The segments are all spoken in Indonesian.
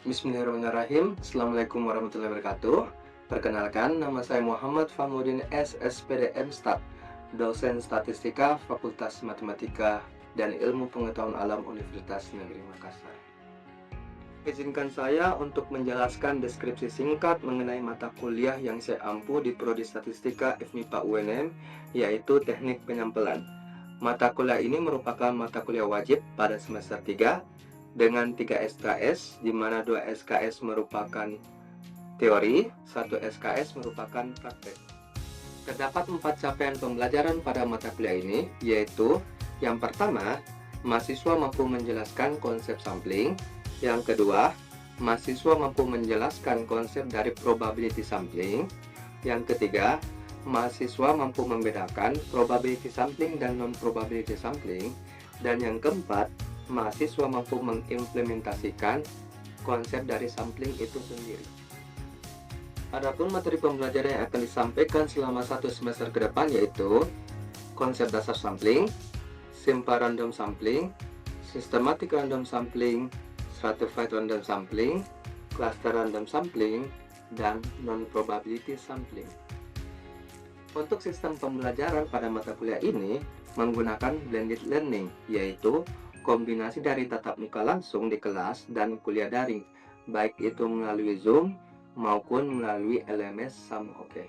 Bismillahirrahmanirrahim. Assalamualaikum warahmatullahi wabarakatuh. Perkenalkan, nama saya Muhammad Fahmudin SSPDM Stat, dosen Statistika Fakultas Matematika dan Ilmu Pengetahuan Alam Universitas Negeri Makassar. Izinkan saya untuk menjelaskan deskripsi singkat mengenai mata kuliah yang saya ampu di Prodi Statistika FMIPA UNM, yaitu Teknik Penyampelan. Mata kuliah ini merupakan mata kuliah wajib pada semester 3 dengan 3 SKS, di mana 2 SKS merupakan teori, 1 SKS merupakan praktek. Terdapat 4 capaian pembelajaran pada mata kuliah ini, yaitu yang pertama, mahasiswa mampu menjelaskan konsep sampling. Yang kedua, mahasiswa mampu menjelaskan konsep dari probability sampling. Yang ketiga, mahasiswa mampu membedakan probability sampling dan non-probability sampling. Dan yang keempat, mahasiswa mampu mengimplementasikan konsep dari sampling itu sendiri. Adapun materi pembelajaran yang akan disampaikan selama 1 semester ke depan yaitu konsep dasar sampling, simple random sampling, systematic random sampling, stratified random sampling, cluster random sampling, dan non-probability sampling. Untuk sistem pembelajaran pada mata kuliah ini menggunakan blended learning, yaitu kombinasi dari tatap muka langsung di kelas dan kuliah daring, baik itu melalui Zoom maupun melalui LMS SAM-OK.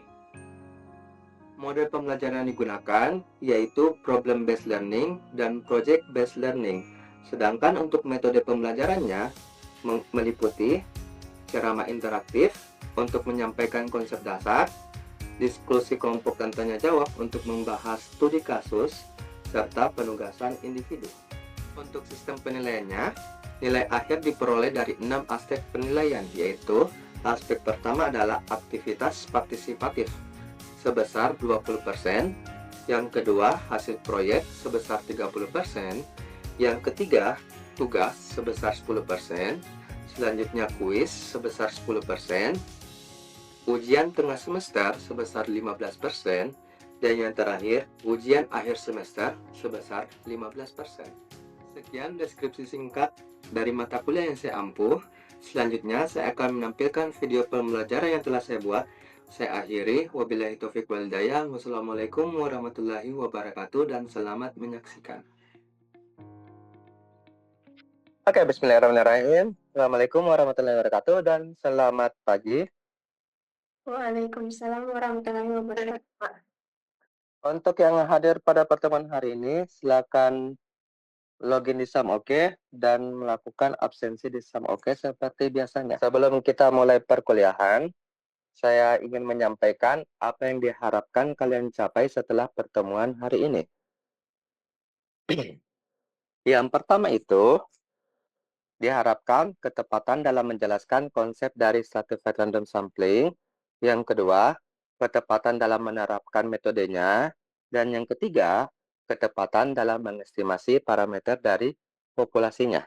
Model pembelajaran yang digunakan yaitu problem based learning dan project based learning. Sedangkan untuk metode pembelajarannya meliputi ceramah interaktif untuk menyampaikan konsep dasar, diskusi kelompok dan tanya jawab untuk membahas studi kasus, serta penugasan individu. Untuk sistem penilaiannya, nilai akhir diperoleh dari 6 aspek penilaian, yaitu aspek pertama adalah aktivitas partisipatif sebesar 20%, yang kedua hasil proyek sebesar 30%, yang ketiga tugas sebesar 10%, selanjutnya kuis sebesar 10%, ujian tengah semester sebesar 15%, dan yang terakhir, ujian akhir semester sebesar 15%. Sekian deskripsi singkat dari mata kuliah yang saya ampuh. Selanjutnya, saya akan menampilkan video pembelajaran yang telah saya buat. Saya akhiri, wabillahi taufiq wal hidayah. Wassalamualaikum warahmatullahi wabarakatuh, dan selamat menyaksikan. Oke, bismillahirrahmanirrahim. Assalamualaikum warahmatullahi wabarakatuh, dan selamat pagi. Waalaikumsalam warahmatullahi wabarakatuh. Untuk yang hadir pada pertemuan hari ini, silakan login di SAM-OK dan melakukan absensi di SAM-OK seperti biasanya. Sebelum kita mulai perkuliahan, saya ingin menyampaikan apa yang diharapkan kalian capai setelah pertemuan hari ini. Yang pertama itu, diharapkan ketepatan dalam menjelaskan konsep dari stratified random sampling. Yang kedua, ketepatan dalam menerapkan metodenya. Dan yang ketiga, ketepatan dalam mengestimasi parameter dari populasinya.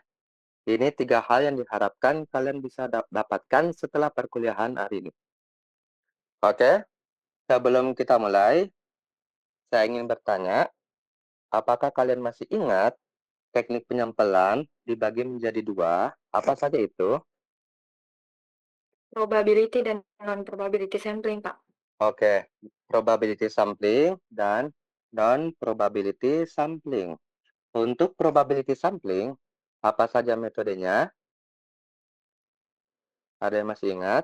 Ini 3 hal yang diharapkan kalian bisa dapatkan setelah perkuliahan hari ini. Oke, sebelum kita mulai, saya ingin bertanya, apakah kalian masih ingat teknik penyampelan dibagi menjadi 2? Apa saja itu? Probability dan non-probability sampling, Pak. Oke, probability sampling dan non-probability sampling. Untuk probability sampling, apa saja metodenya? Ada yang masih ingat?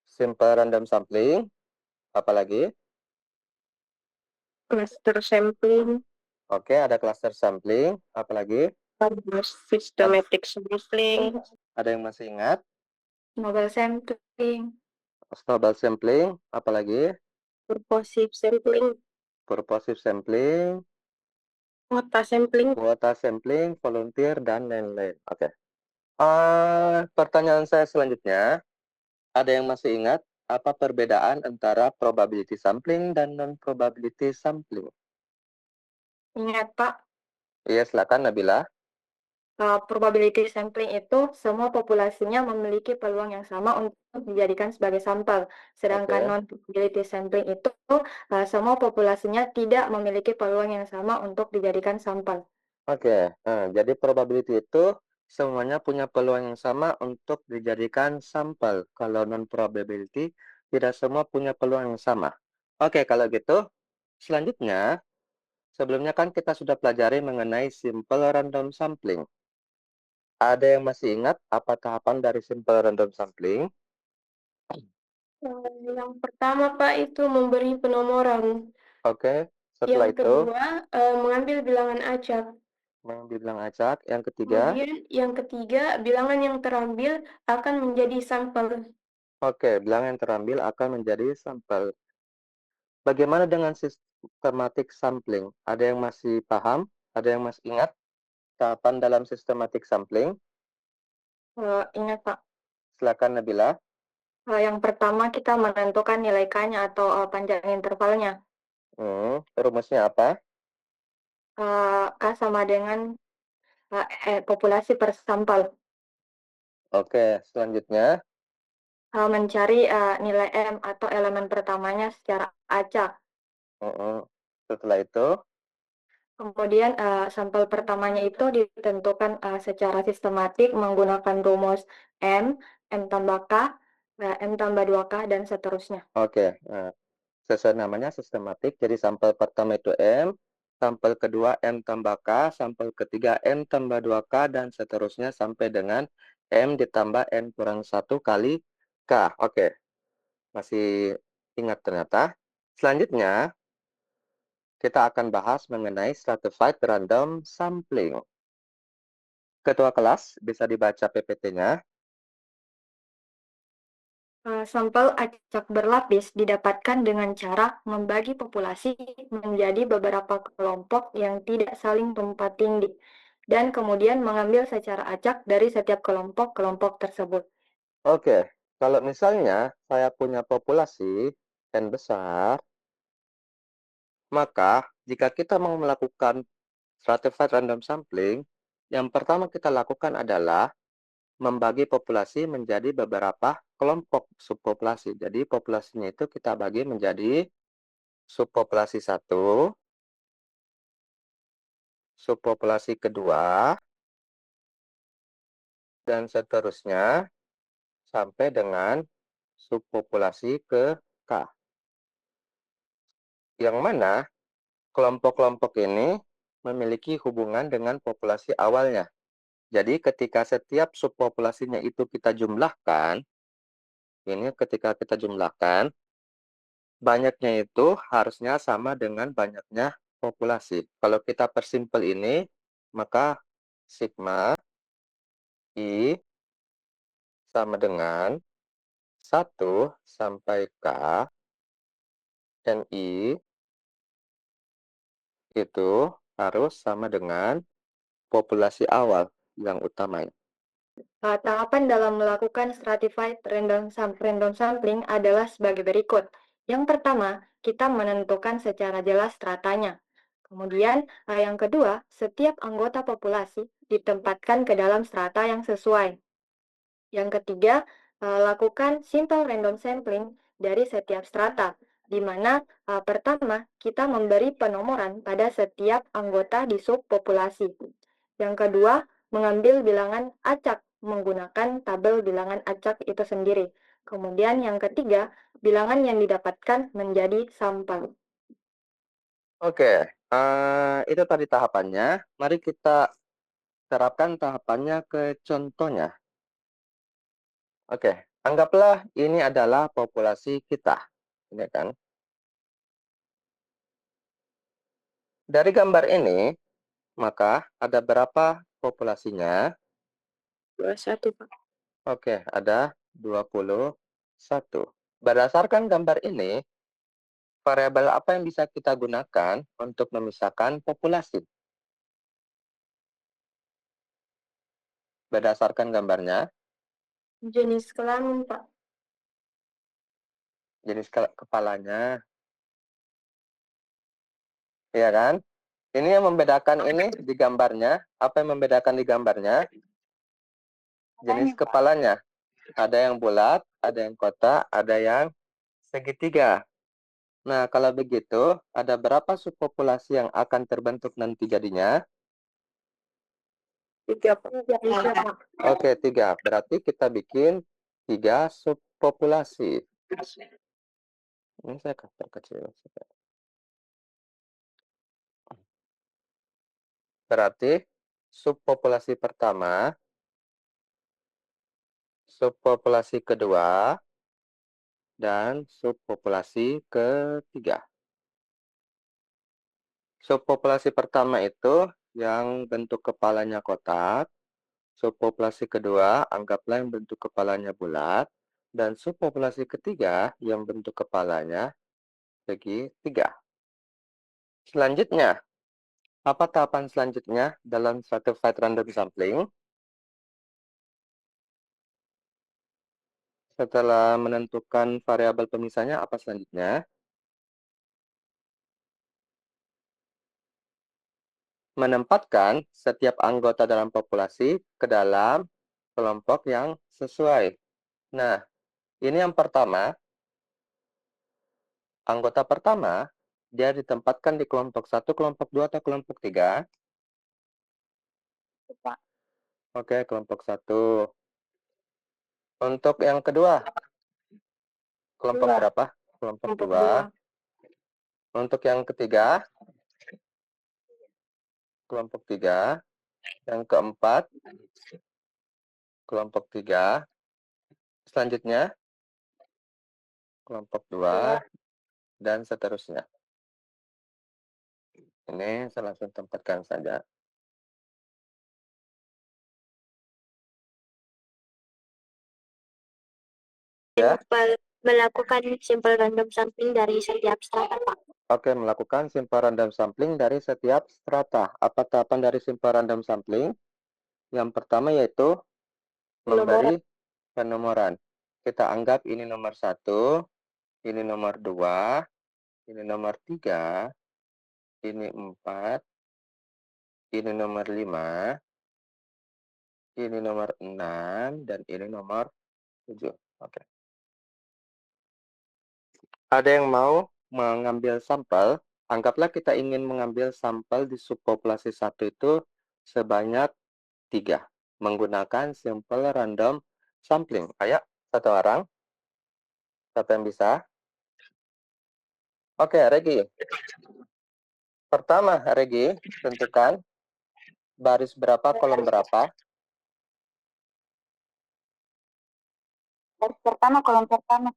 Simple random sampling, apalagi? Cluster sampling, Oke, ada cluster sampling, apalagi? systematic sampling, Ada yang masih ingat? mobile sampling, Snowball sampling, apalagi? purposive sampling, Purposive sampling, quota sampling, volunteer, dan lain-lain. Oke. Pertanyaan saya selanjutnya, ada yang masih ingat apa perbedaan antara probability sampling dan non-probability sampling? Ingat, Pak, Iya, silakan Nabila. probability sampling itu semua populasinya memiliki peluang yang sama untuk dijadikan sebagai sampel. Sedangkan Oke. non-probability sampling itu semua populasinya tidak memiliki peluang yang sama untuk dijadikan sampel. Oke. Jadi probability itu Semuanya punya peluang yang sama untuk dijadikan sampel. Kalau non-probability, tidak semua punya peluang yang sama. Oke, kalau gitu, selanjutnya, sebelumnya kan kita sudah pelajari mengenai simple random sampling. Ada yang masih ingat apa tahapan dari simple random sampling? Yang pertama, Pak, itu memberi penomoran. Oke, setelah Yang itu, kedua, mengambil bilangan acak. mengambil bilang acak. Yang ketiga, Kemudian yang ketiga, bilangan yang terambil akan menjadi sampel. oke, bilangan yang terambil akan menjadi sampel. Bagaimana dengan systematic sampling? Ada yang masih paham? Ada yang masih ingat tahapan dalam systematic sampling? Ingat, Pak. Silakan Nabila. Yang pertama kita menentukan nilai K-nya atau panjang intervalnya. Rumusnya apa? K sama dengan populasi per sampel. Oke, selanjutnya. Mencari nilai M atau elemen pertamanya secara acak. Setelah itu, Kemudian sampel pertamanya itu ditentukan secara sistematik menggunakan rumus M, M tambah K, M tambah 2K, dan seterusnya. oke. Nah, sesuai namanya sistematik. Jadi sampel pertama itu M, sampel kedua M tambah K, sampel ketiga M tambah 2K, dan seterusnya sampai dengan M ditambah N kurang 1 kali K. Oke, masih ingat ternyata. Selanjutnya, kita akan bahas mengenai stratified random sampling. Ketua kelas, bisa dibaca PPT-nya. Sampel acak berlapis didapatkan dengan cara membagi populasi menjadi beberapa kelompok yang tidak saling tumpang tindih, dan kemudian mengambil secara acak dari setiap kelompok-kelompok tersebut. Oke, kalau misalnya saya punya populasi N besar, maka jika kita mau melakukan stratified random sampling, yang pertama kita lakukan adalah membagi populasi menjadi beberapa kelompok subpopulasi. Jadi populasinya itu kita bagi menjadi subpopulasi satu, subpopulasi kedua, dan seterusnya sampai dengan subpopulasi ke K. Yang mana kelompok-kelompok ini memiliki hubungan dengan populasi awalnya. Jadi ketika setiap subpopulasinya itu kita jumlahkan, ini ketika kita jumlahkan, banyaknya itu harusnya sama dengan banyaknya populasi. Kalau kita persimpel ini, maka sigma I sama dengan 1 sampai K NI itu harus sama dengan populasi awal yang utama. Tahapan dalam melakukan stratified random sampling adalah sebagai berikut. Yang pertama, kita menentukan secara jelas stratanya. Kemudian, yang kedua, setiap anggota populasi ditempatkan ke dalam strata yang sesuai. Yang ketiga, lakukan simple random sampling dari setiap strata, di mana pertama kita memberi penomoran pada setiap anggota di subpopulasi. Yang kedua, mengambil bilangan acak menggunakan tabel bilangan acak itu sendiri. Kemudian yang ketiga, bilangan yang didapatkan menjadi sampel. Oke, itu tadi tahapannya. Mari kita terapkan tahapannya ke contohnya. Oke, anggaplah ini adalah populasi kita. Ini kan. Dari gambar ini, maka ada berapa populasinya? 21, Pak. Oke, ada 21. Berdasarkan gambar ini, variabel apa yang bisa kita gunakan untuk memisahkan populasi? Berdasarkan gambarnya, Jenis kelamin, Pak. jenis kepalanya, ya kan? Ini yang membedakan ini di gambarnya. Apa yang membedakan di gambarnya? Jenis Makanya, Pak. kepalanya. Ada yang bulat, ada yang kotak, ada yang segitiga. Nah, kalau begitu, ada berapa subpopulasi yang akan terbentuk nanti jadinya? Tiga, Pak. Oke, 3. Berarti kita bikin 3 subpopulasi. Ini saya perkecil. Berarti subpopulasi pertama, subpopulasi kedua, dan subpopulasi ketiga. Subpopulasi pertama itu yang bentuk kepalanya kotak. Subpopulasi kedua, anggaplah yang bentuk kepalanya bulat. Dan subpopulasi ketiga yang bentuk kepalanya segitiga. Selanjutnya, apa tahapan selanjutnya dalam stratified random sampling? Setelah menentukan variabel pemisahnya, apa selanjutnya? Menempatkan setiap anggota dalam populasi ke dalam kelompok yang sesuai. Nah, ini yang pertama. Anggota pertama, dia ditempatkan di kelompok 1, kelompok 2, atau kelompok 3? Pak. Oke, kelompok 1. Untuk yang kedua, kelompok Dua. berapa? Kelompok Kelompok 2. dua. Untuk yang ketiga, kelompok 3. Yang keempat, kelompok 3. Selanjutnya, kelompok 2, dan seterusnya. Ini saya langsung tempatkan saja. Ya. Melakukan simple random sampling dari setiap strata, Pak. Oke, melakukan simple random sampling dari setiap strata. Apa tahapan dari simple random sampling? Yang pertama yaitu memberi penomoran. Kita anggap ini nomor 1, ini nomor 2, ini nomor 3, ini 4, ini nomor 5, ini nomor 6, dan ini nomor 7. Oke. Ada yang mau mengambil sampel? Anggaplah kita ingin mengambil sampel di subpopulasi 1 itu sebanyak 3. Menggunakan simple random sampling. Ayo, satu orang. Siapa yang bisa? Oke, Regi. Pertama, Regi, tentukan baris berapa, kolom berapa. Baris pertama, kolom pertama.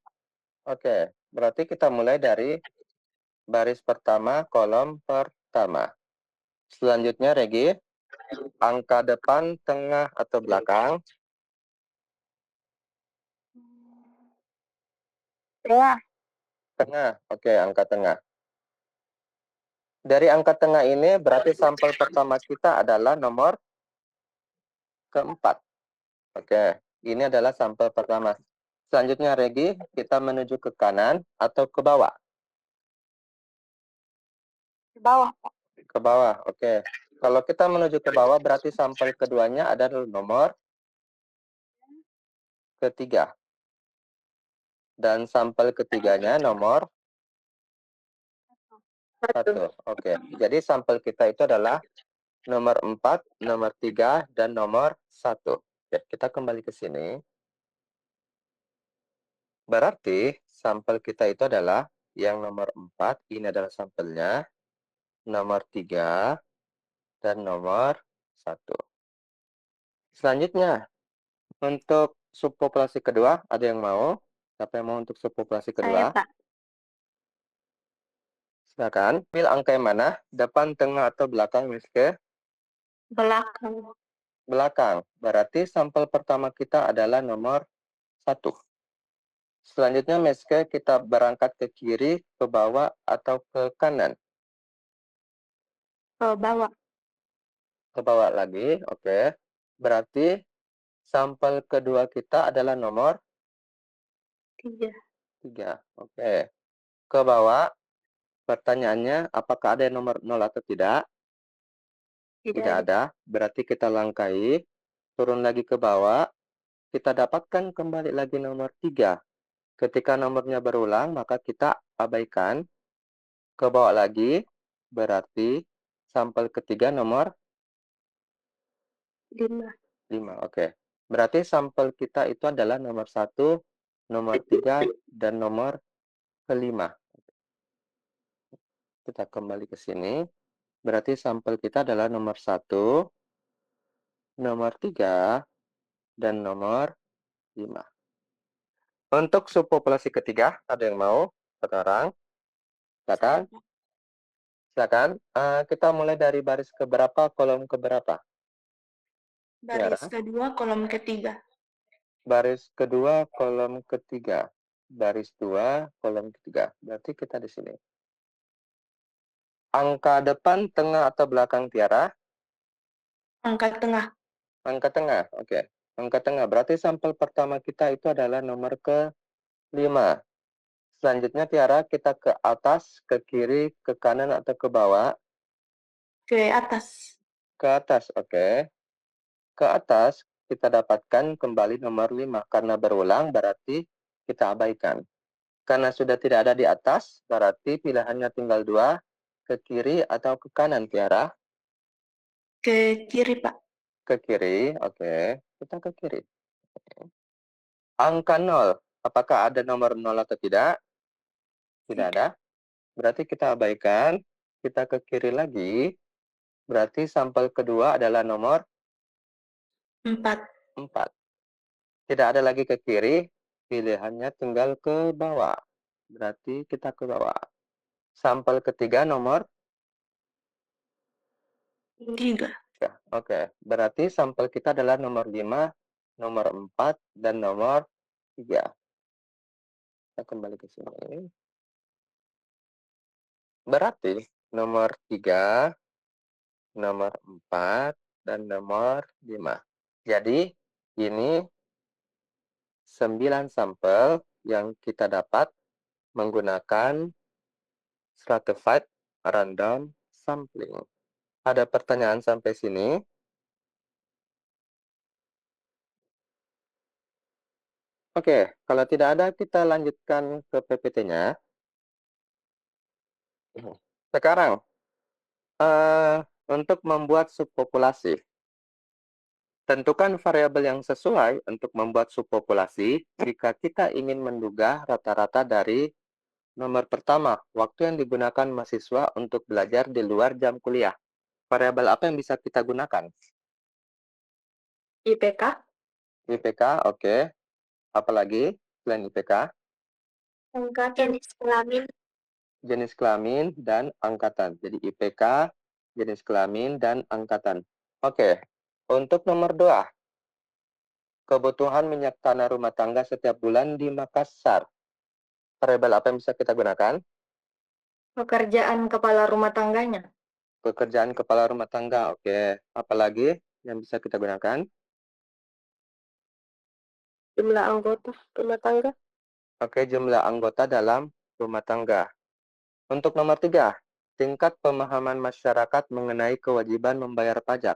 Oke, berarti kita mulai dari baris pertama, kolom pertama. Selanjutnya, Regi, angka depan, tengah, atau belakang? Tengah. Tengah. Oke, angka tengah. Dari angka tengah ini, berarti sampel pertama kita adalah nomor keempat. Oke, ini adalah sampel pertama. Selanjutnya, Regi, kita menuju ke kanan atau ke bawah? Ke bawah, Pak. Ke bawah, oke. Kalau kita menuju ke bawah, berarti sampel keduanya adalah nomor ketiga. Dan sampel ketiganya nomor 1. Oke, jadi sampel kita itu adalah nomor 4, nomor 3, dan nomor 1. Oke, kita kembali ke sini. Berarti sampel kita itu adalah yang nomor 4, ini adalah sampelnya, nomor 3, dan nomor 1. Selanjutnya, untuk subpopulasi kedua, ada yang mau? Siapa yang mau untuk subpopulasi kedua? Saya, Pak. Silakan. Pilih angka yang mana? Depan, tengah, atau belakang, Miske? Belakang. Belakang. Berarti sampel pertama kita adalah nomor 1. Selanjutnya, Miske, kita berangkat ke kiri, ke bawah, atau ke kanan? Ke bawah. Ke bawah lagi, oke. Berarti sampel kedua kita adalah nomor 3. 3. Oke. Ke bawah, pertanyaannya, apakah ada yang nomor 0 atau tidak? Tidak ada. Berarti kita langkahi, turun lagi ke bawah, kita dapatkan kembali lagi nomor 3. Ketika nomornya berulang, maka kita abaikan. Ke bawah lagi, berarti sampel ketiga nomor 5. 5, oke. Berarti sampel kita itu adalah nomor 1, nomor 3, dan nomor kelima. Kita kembali ke sini. Berarti sampel kita adalah nomor 1, nomor 3, dan nomor 5. Untuk subpopulasi ketiga, ada yang mau? Satu orang? Silakan. Silakan. Kita mulai dari baris keberapa, kolom keberapa? Baris Tiara. kedua, kolom ketiga. Baris kedua, kolom ketiga. Baris 2, kolom ketiga. Berarti kita di sini. Angka depan, tengah, atau belakang Tiara? Angka tengah. Angka tengah, oke. Angka tengah, berarti sampel pertama kita itu adalah nomor ke-5. Selanjutnya Tiara, kita ke atas, ke kiri, ke kanan, atau ke bawah? Ke atas. Ke atas, oke. Ke atas, kita dapatkan kembali nomor 5. Karena berulang, berarti kita abaikan. Karena sudah tidak ada di atas, berarti pilihannya tinggal 2, ke kiri atau ke kanan, Tiara? Ke kiri, Pak. Ke kiri, oke. Kita ke kiri. Angka 0, apakah ada nomor 0 atau tidak? Tidak ada. Berarti kita abaikan. Kita ke kiri lagi. Berarti sampel kedua adalah nomor 4. 4. Tidak ada lagi ke kiri. Pilihannya tinggal ke bawah. Berarti kita ke bawah. Sampel ketiga nomor 3. Ya, oke. Berarti sampel kita adalah nomor 5, nomor 4, dan nomor 3. Kita kembali ke sini. Berarti nomor 3, nomor 4, dan nomor 5. Jadi, ini 9 sampel yang kita dapat menggunakan stratified random sampling. Ada pertanyaan sampai sini? Oke, kalau tidak ada, kita lanjutkan ke PPT-nya. Sekarang, untuk membuat subpopulasi. Tentukan variabel yang sesuai untuk membuat subpopulasi jika kita ingin menduga rata-rata dari nomor pertama, waktu yang digunakan mahasiswa untuk belajar di luar jam kuliah. Variabel apa yang bisa kita gunakan? IPK. IPK, oke. Apalagi selain IPK? Angkatan. Jenis kelamin. Jenis kelamin dan angkatan. Jadi IPK, jenis kelamin, dan angkatan. Oke. Untuk nomor 2, kebutuhan minyak tanah rumah tangga setiap bulan di Makassar. Variabel apa yang bisa kita gunakan? Pekerjaan kepala rumah tangganya. Pekerjaan kepala rumah tangga, oke. Apalagi yang bisa kita gunakan? Jumlah anggota rumah tangga. Oke, jumlah anggota dalam rumah tangga. Untuk nomor 3, tingkat pemahaman masyarakat mengenai kewajiban membayar pajak.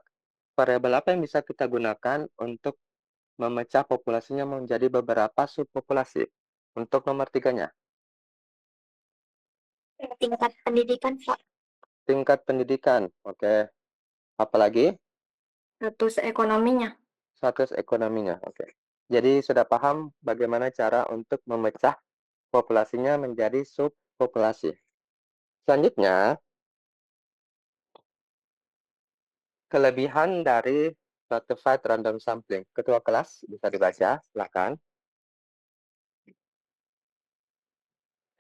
Variabel apa yang bisa kita gunakan untuk memecah populasinya menjadi beberapa subpopulasi? Untuk nomor 3-nya. Tingkat pendidikan, Pak. Tingkat pendidikan, oke. Apalagi? Status ekonominya. Status ekonominya, oke. Jadi sudah paham bagaimana cara untuk memecah populasinya menjadi subpopulasi. Selanjutnya, kelebihan dari stratified random sampling. Ketua kelas bisa dibaca, silakan.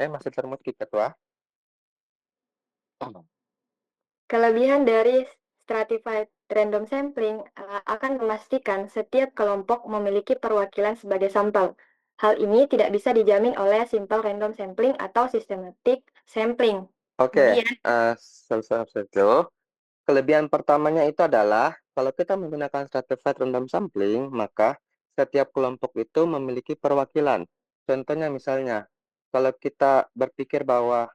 Masih termut Ketua. Kelebihan dari stratified random sampling akan memastikan setiap kelompok memiliki perwakilan sebagai sampel. Hal ini tidak bisa dijamin oleh simple random sampling atau systematic sampling. Oke, kelebihan pertamanya itu adalah kalau kita menggunakan stratified random sampling, maka setiap kelompok itu memiliki perwakilan. Contohnya misalnya, kalau kita berpikir bahwa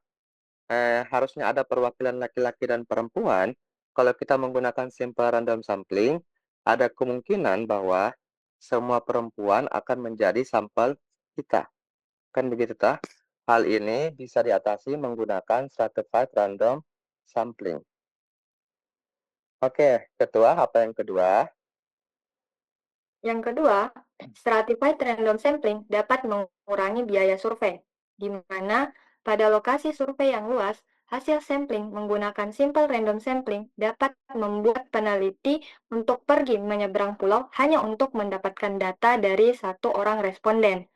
harusnya ada perwakilan laki-laki dan perempuan, kalau kita menggunakan simple random sampling, ada kemungkinan bahwa semua perempuan akan menjadi sampel kita. Kan begitu, tak? Hal ini bisa diatasi menggunakan stratified random sampling. Oke, Ketua, apa yang kedua? Yang kedua, stratified random sampling dapat mengurangi biaya survei, di mana pada lokasi survei yang luas, hasil sampling menggunakan simple random sampling dapat membuat peneliti untuk pergi menyeberang pulau hanya untuk mendapatkan data dari satu orang responden.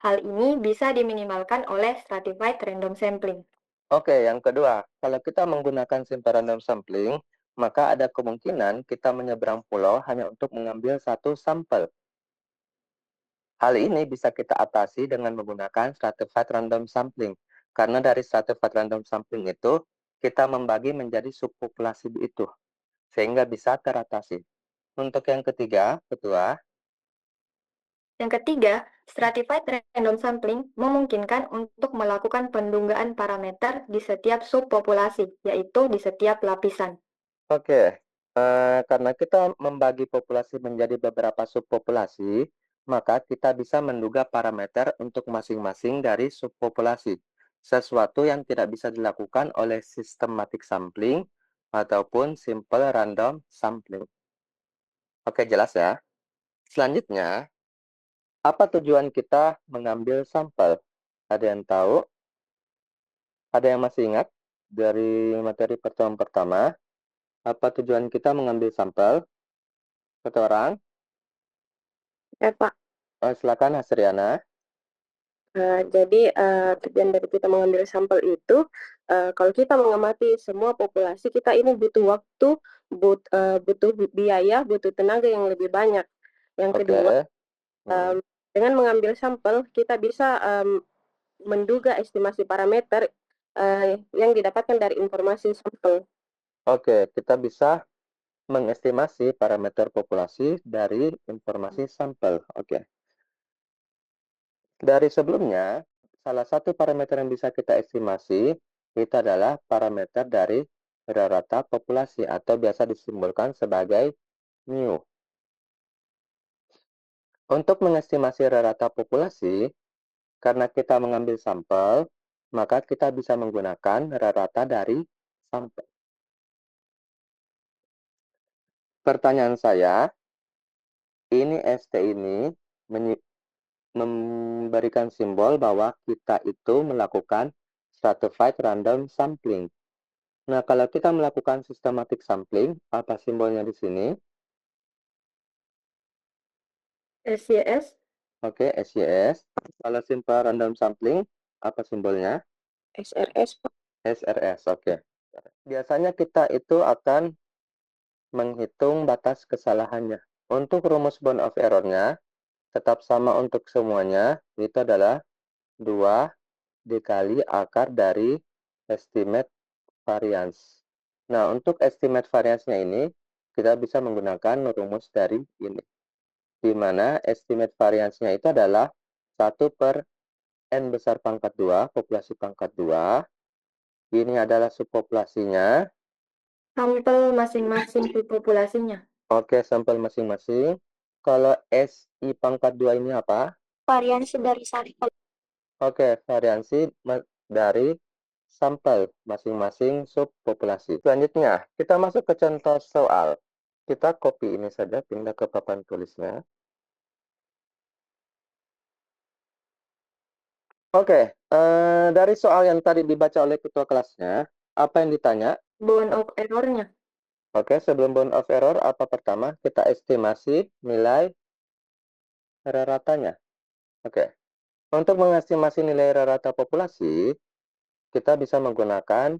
Hal ini bisa diminimalkan oleh stratified random sampling. Oke, yang kedua, kalau kita menggunakan simple random sampling, maka ada kemungkinan kita menyeberang pulau hanya untuk mengambil satu sampel. Hal ini bisa kita atasi dengan menggunakan stratified random sampling. Karena dari stratified random sampling itu, kita membagi menjadi subpopulasi itu, sehingga bisa teratasi. Untuk yang ketiga, Ketua. Yang ketiga, stratified random sampling memungkinkan untuk melakukan pendunggaan parameter di setiap subpopulasi, yaitu di setiap lapisan. Oke, karena kita membagi populasi menjadi beberapa subpopulasi, maka kita bisa menduga parameter untuk masing-masing dari subpopulasi, sesuatu yang tidak bisa dilakukan oleh systematic sampling ataupun simple random sampling. Oke, jelas ya. Selanjutnya, apa tujuan kita mengambil sampel? Ada yang tahu? Ada yang masih ingat dari materi pertemuan pertama? Apa tujuan kita mengambil sampel? Satu orang? Pak. Silakan, Hasriana. Jadi tujuan dari kita mengambil sampel itu, kalau kita mengamati semua populasi, kita ini butuh waktu, butuh biaya, butuh tenaga yang lebih banyak. Yang Oke. kedua, Hmm. dengan mengambil sampel, kita bisa menduga estimasi parameter yang didapatkan dari informasi sampel. Oke, kita bisa mengestimasi parameter populasi dari informasi sampel. Oke. Dari sebelumnya, salah satu parameter yang bisa kita estimasi itu adalah parameter dari rata populasi atau biasa disimbolkan sebagai mu. Untuk mengestimasi rata populasi, karena kita mengambil sampel, maka kita bisa menggunakan rata dari sampel. Pertanyaan saya, ini ST ini memberikan simbol bahwa kita itu melakukan stratified random sampling. Nah, kalau kita melakukan systematic sampling, apa simbolnya di sini? SYS, Oke, SYS. Kalau simple random sampling, apa simbolnya? SRS, Pak. SRS, oke. Biasanya kita itu akan menghitung batas kesalahannya. Untuk rumus bound of error-nya, tetap sama untuk semuanya, itu adalah 2 dikali akar dari estimate variance. Nah, untuk estimate variance-nya ini, kita bisa menggunakan rumus dari ini. Di mana estimate variance-nya itu adalah 1 per N besar pangkat 2, populasi pangkat 2. Ini adalah subpopulasinya. sampel masing-masing subpopulasinya. Oke, sampel masing-masing. Kalau SI pangkat 2 ini apa? Variasi dari sampel. Oke, variansi dari sampel masing-masing subpopulasi. Selanjutnya, kita masuk ke contoh soal. Kita copy ini saja, pindah ke papan tulisnya. Oke, dari soal yang tadi dibaca oleh ketua kelasnya, apa yang ditanya? Bound of error-nya. Oke, sebelum bound of error, apa pertama? Kita estimasi nilai ratanya. Oke, untuk mengestimasi nilai rata populasi, kita bisa menggunakan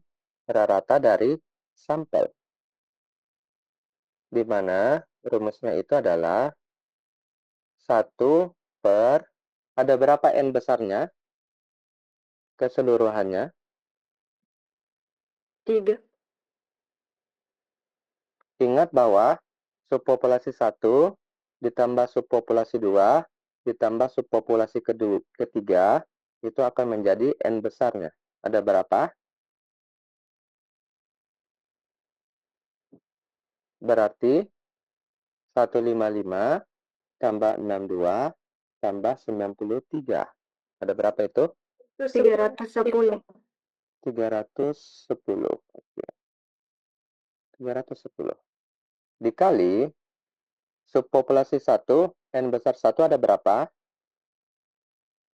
rata dari sampel. Di mana rumusnya itu adalah 1 per, ada berapa N besarnya? Keseluruhannya. 3. Ingat bahwa subpopulasi 1 ditambah subpopulasi 2 ditambah subpopulasi ketiga itu akan menjadi N besarnya. Ada berapa? Berarti 155 tambah 62 tambah 93. Ada berapa itu? 310. 310. Oke. 310. Dikali subpopulasi 1 N besar 1 ada berapa?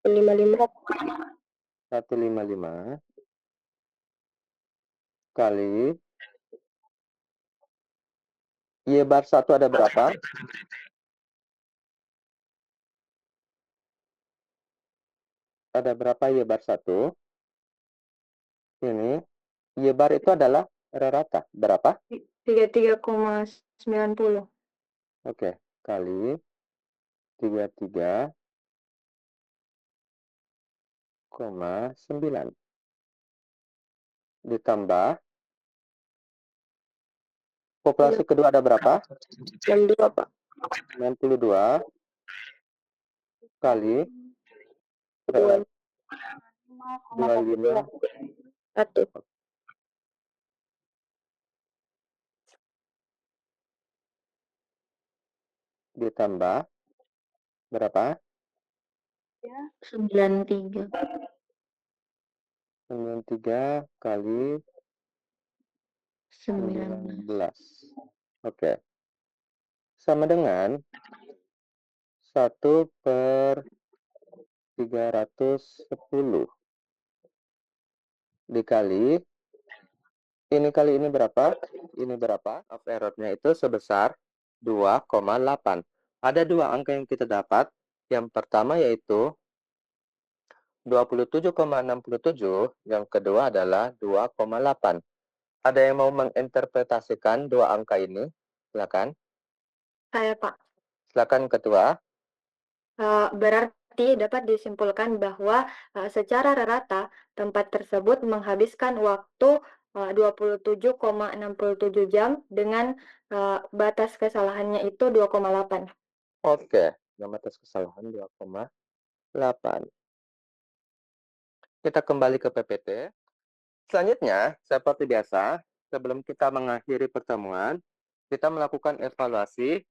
55. 155 kali Y bar 1 ada berapa? Ada berapa Y bar 1? Ini. Y bar itu adalah rata. Berapa? 33,90. Oke. Kali 33,9. Ditambah. Populasi kedua ada berapa? 62, Pak. 62 kali 25 1. ditambah berapa? 93. 93 kali 19. 19. Oke. Sama dengan 1/310 dikali ini kali ini berapa? Ini berapa? Of error-nya itu sebesar 2,8. Ada dua angka yang kita dapat. Yang pertama yaitu 27,67, yang kedua adalah 2,8. Ada yang mau menginterpretasikan dua angka ini? Silakan. Saya, Pak. Silakan Ketua. Berarti dapat disimpulkan bahwa secara rata tempat tersebut menghabiskan waktu 27,67 jam dengan batas kesalahannya itu 2,8. Oke, yang atas kesalahan 2,8. Kita kembali ke PPT. Selanjutnya, seperti biasa, sebelum kita mengakhiri pertemuan, kita melakukan evaluasi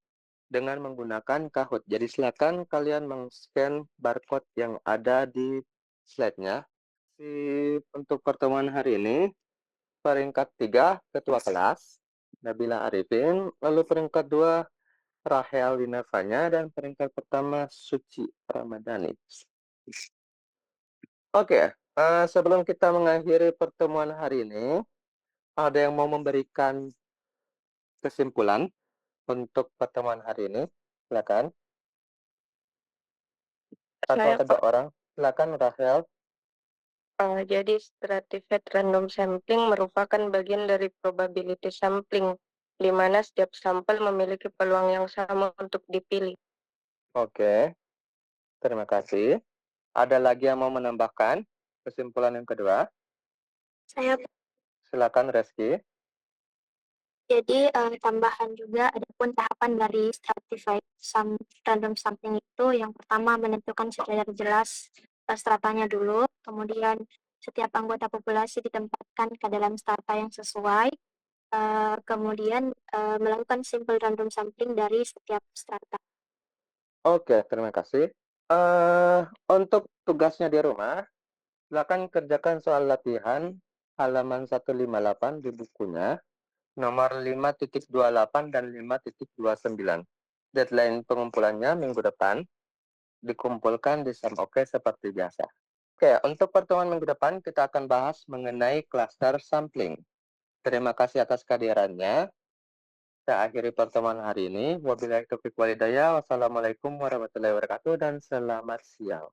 dengan menggunakan Kahoot. Jadi silakan kalian meng-scan barcode yang ada di slide-nya. Untuk pertemuan hari ini, peringkat 3 Ketua Kelas, Nabila Arifin, lalu peringkat 2 Rahel Winavanya, dan peringkat pertama Suci Ramadhani. Oke, sebelum kita mengakhiri pertemuan hari ini, ada yang mau memberikan kesimpulan untuk pertemuan hari ini? Silakan. Atau Saya, ada Pak. orang? Silakan Rahel. Jadi stratified random sampling merupakan bagian dari probability sampling, di mana setiap sampel memiliki peluang yang sama untuk dipilih. Oke, terima kasih. Ada lagi yang mau menambahkan kesimpulan yang kedua? Saya, Silakan Reski. jadi tambahan juga adapun tahapan dari stratified random sampling itu yang pertama menentukan secara jelas stratanya dulu, kemudian setiap anggota populasi ditempatkan ke dalam strata yang sesuai, kemudian melakukan simple random sampling dari setiap strata. Oke, terima kasih. Untuk tugasnya di rumah, silakan kerjakan soal latihan halaman 158 di bukunya, nomor 5.28 dan 5.29. Deadline pengumpulannya minggu depan, dikumpulkan di Samoke seperti biasa. Oke, untuk pertemuan minggu depan kita akan bahas mengenai cluster sampling. Terima kasih atas kehadirannya. Kita akhiri pertemuan hari ini. Wabillahi taufiq walhidayah. Wassalamualaikum warahmatullahi wabarakatuh dan selamat siang.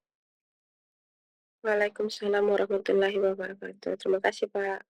Waalaikumsalam warahmatullahi wabarakatuh. Terima kasih, Pak.